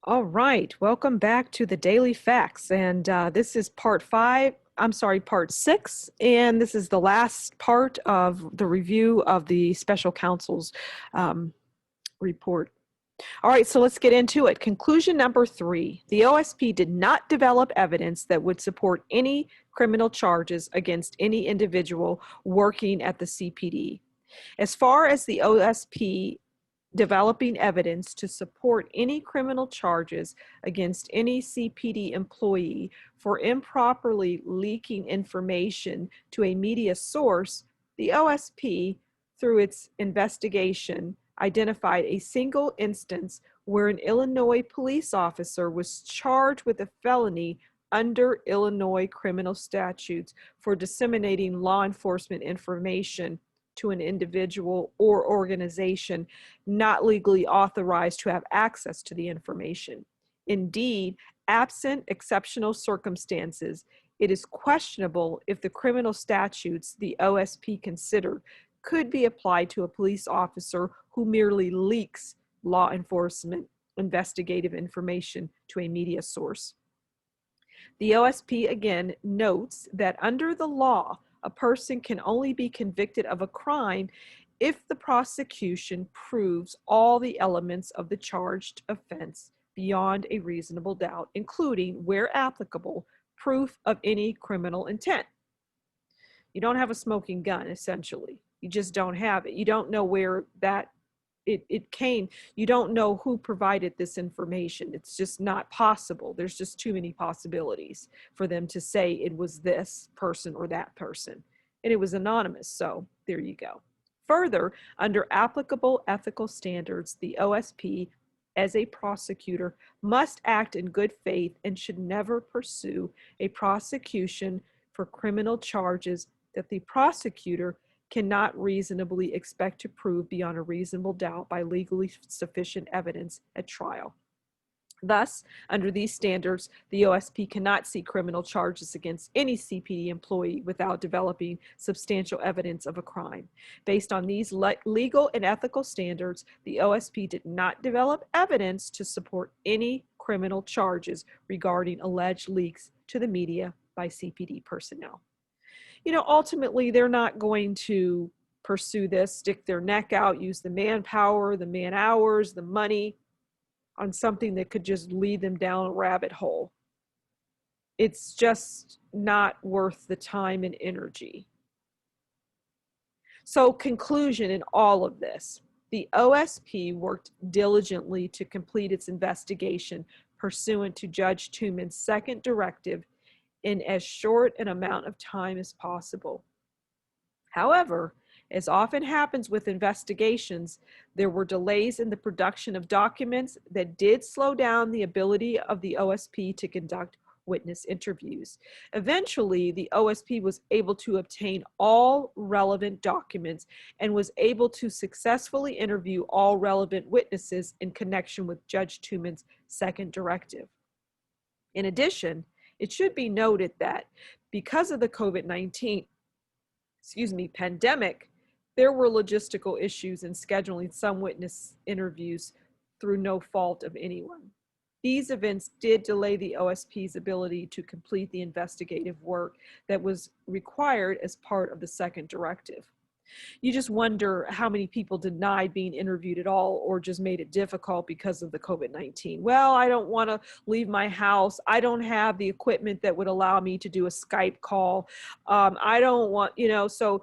All right, welcome back to the Daily Facts. And this is part 6. And this is the last part of the review of the special counsel's um, report. All right, so let's get into it. Conclusion number 3, the OSP did not develop evidence that would support any criminal charges against any individual working at the CPD. As far as the OSP developing evidence to support any criminal charges against any CPD employee for improperly leaking information to a media source, the OSP, through its investigation, identified a single instance where an Illinois police officer was charged with a felony under Illinois criminal statutes for disseminating law enforcement information to an individual or organization not legally authorized to have access to the information. Indeed, absent exceptional circumstances, it is questionable if the criminal statutes the OSP considered could be applied to a police officer who merely leaks law enforcement investigative information to a media source. The OSP again notes that under the law, a person can only be convicted of a crime if the prosecution proves all the elements of the charged offense beyond a reasonable doubt, including, where applicable, proof of any criminal intent. You don't have a smoking gun, essentially. You just don't have it. You don't know where it came. You don't know who provided this information. It's just not possible. There's just too many possibilities for them to say it was this person or that person. And it was anonymous, so there you go. Further, under applicable ethical standards, the OSP, as a prosecutor, must act in good faith and should never pursue a prosecution for criminal charges that the prosecutor cannot reasonably expect to prove beyond a reasonable doubt by legally sufficient evidence at trial. Thus, under these standards, the OSP cannot seek criminal charges against any CPD employee without developing substantial evidence of a crime. Based on these legal and ethical standards, the OSP did not develop evidence to support any criminal charges regarding alleged leaks to the media by CPD personnel. Ultimately, they're not going to pursue this, stick their neck out, use the manpower, the man hours, the money on something that could just lead them down a rabbit hole. It's just not worth the time and energy. So, conclusion in all of this, the OSP worked diligently to complete its investigation pursuant to Judge Tooman's second directive in as short an amount of time as possible. However, as often happens with investigations, there were delays in the production of documents that did slow down the ability of the OSP to conduct witness interviews. Eventually, the OSP was able to obtain all relevant documents and was able to successfully interview all relevant witnesses in connection with Judge Tooman's second directive. In addition, it should be noted that because of the COVID-19 pandemic, there were logistical issues in scheduling some witness interviews through no fault of anyone. These events did delay the OSP's ability to complete the investigative work that was required as part of the second directive. You just wonder how many people denied being interviewed at all or just made it difficult because of the COVID-19. Well, I don't want to leave my house. I don't have the equipment that would allow me to do a Skype call. I don't want, so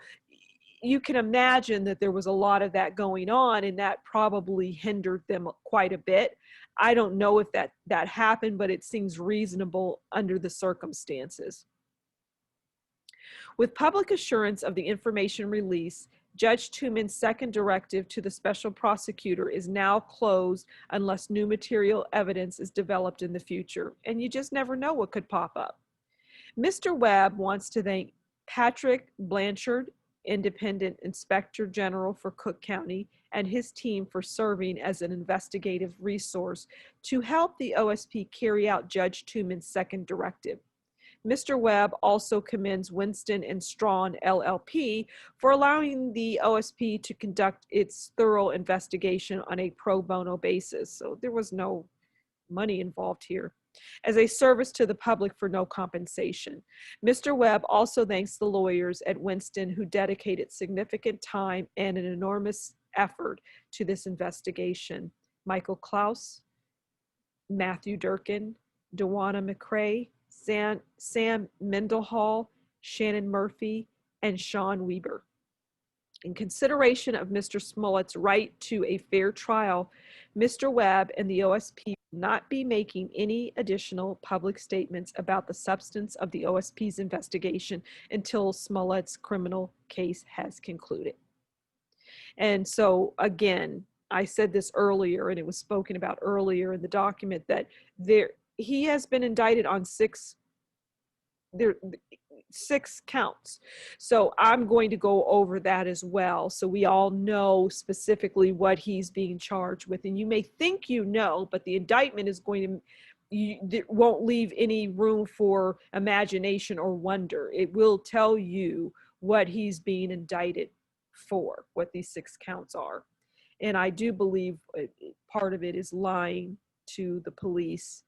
you can imagine that there was a lot of that going on, and that probably hindered them quite a bit. I don't know if that happened, but it seems reasonable under the circumstances. With public assurance of the information release, Judge Tooman's second directive to the special prosecutor is now closed unless new material evidence is developed in the future, and you just never know what could pop up. Mr. Webb wants to thank Patrick Blanchard, Independent Inspector General for Cook County, and his team for serving as an investigative resource to help the OSP carry out Judge Tooman's second directive. Mr. Webb also commends Winston and Strawn LLP for allowing the OSP to conduct its thorough investigation on a pro bono basis. So there was no money involved here, as a service to the public for no compensation. Mr. Webb also thanks the lawyers at Winston who dedicated significant time and an enormous effort to this investigation. Michael Klaus, Matthew Durkin, Dewana McCrae, Sam Mendenhall, Shannon Murphy, and Sean Weber. In consideration of Mr. Smollett's right to a fair trial, Mr. Webb and the OSP will not be making any additional public statements about the substance of the OSP's investigation until Smollett's criminal case has concluded. And so, again, I said this earlier, and it was spoken about earlier in the document, that he has been indicted on six counts. So I'm going to go over that as well, so we all know specifically what he's being charged with. And you may think you know, but the indictment is going to, it won't leave any room for imagination or wonder. It will tell you what he's being indicted for, what these 6 counts are. And I do believe part of it is lying to the police.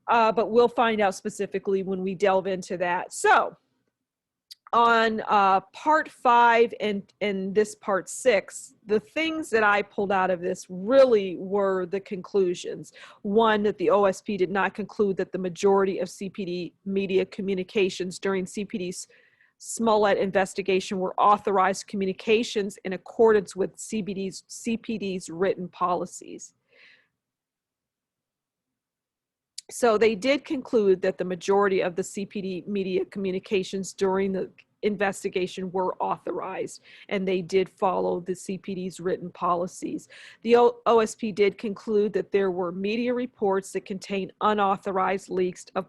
But we'll find out specifically when we delve into that. So on part 5 and this part 6, the things that I pulled out of this really were the conclusions. One, that the OSP did not conclude that the majority of CPD media communications during CPD's Smollett investigation were authorized communications in accordance with CPD's written policies. So they did conclude that the majority of the CPD media communications during the investigation were authorized, and they did follow the CPD's written policies. The OSP did conclude that there were media reports that contained unauthorized leaks of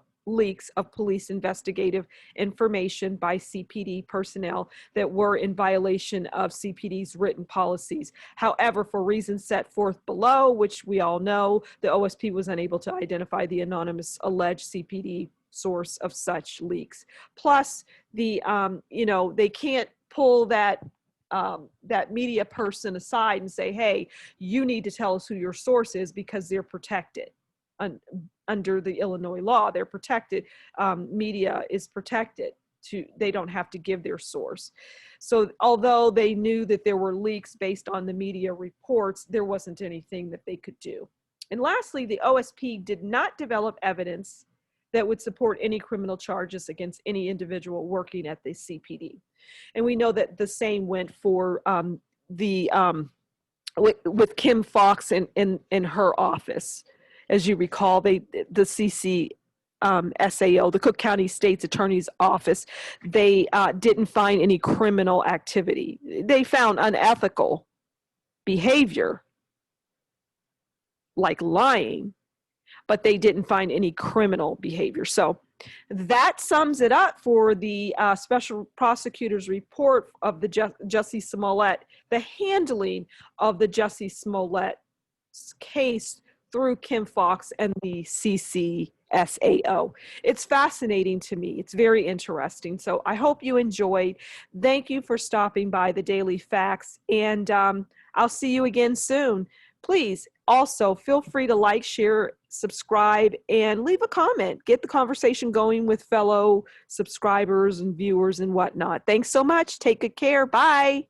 police investigative information by CPD personnel that were in violation of CPD's written policies. However, for reasons set forth below, which we all know, the OSP was unable to identify the anonymous alleged CPD source of such leaks. Plus, they can't pull that media person aside and say, hey, you need to tell us who your source is, because they're protected. Under the Illinois law, they're protected. Media is protected. They don't have to give their source. So although they knew that there were leaks based on the media reports, there wasn't anything that they could do. And lastly, the OSP did not develop evidence that would support any criminal charges against any individual working at the CPD. And we know that the same went for with Kim Fox in her office. As you recall, the SAO, the Cook County State's Attorney's Office, they didn't find any criminal activity. They found unethical behavior, like lying, but they didn't find any criminal behavior. So that sums it up for the special prosecutor's report of the Jussie Smollett, the handling of the Jussie Smollett case through Kim Fox and the CCSAO. It's fascinating to me. It's very interesting. So I hope you enjoyed. Thank you for stopping by the Daily Facts, and I'll see you again soon. Please also feel free to like, share, subscribe, and leave a comment. Get the conversation going with fellow subscribers and viewers and whatnot. Thanks so much. Take good care. Bye.